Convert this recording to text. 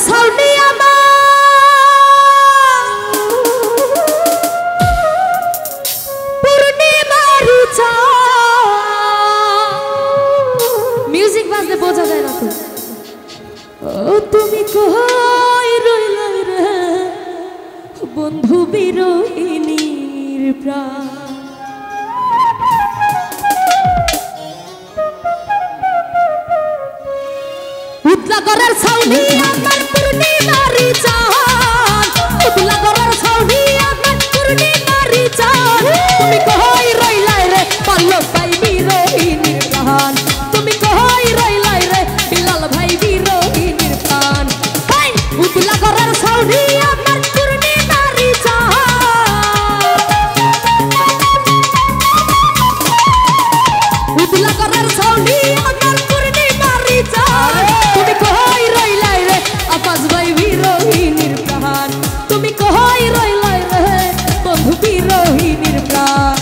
সাউন্ডে আমার পূর্ণিমার মিউজিক বাজলে বোঝা যায় না তো। ও তুমি কই রইলা রে বন্ধু বিরহিনীর প্রাণ। উতলা গরের ছাউনি আমার পূর্ণিমারি চাঁদ, উতলা গরের ছাউনি আমার পূর্ণিমারি চাঁদ। তুমি কই রইলাই রে পল্লব ভাই বিরহিনীর প্রাণ, তুমি কই রইলাই রে বিলাল ভাই বিরহিনীর প্রাণ। হাই উতলা গরের ছাউনি আমার পূর্ণিমারি চাঁদ, উতলা গরের ছাউনি আমার পূর্ণিমারি চাঁদ। তুমি কই রইলাই রে আকাশ ভাই বিরহিনীর প্রাণ, তুমি কই রইলাই রে বন্ধু বিরহিনীর প্রাণ।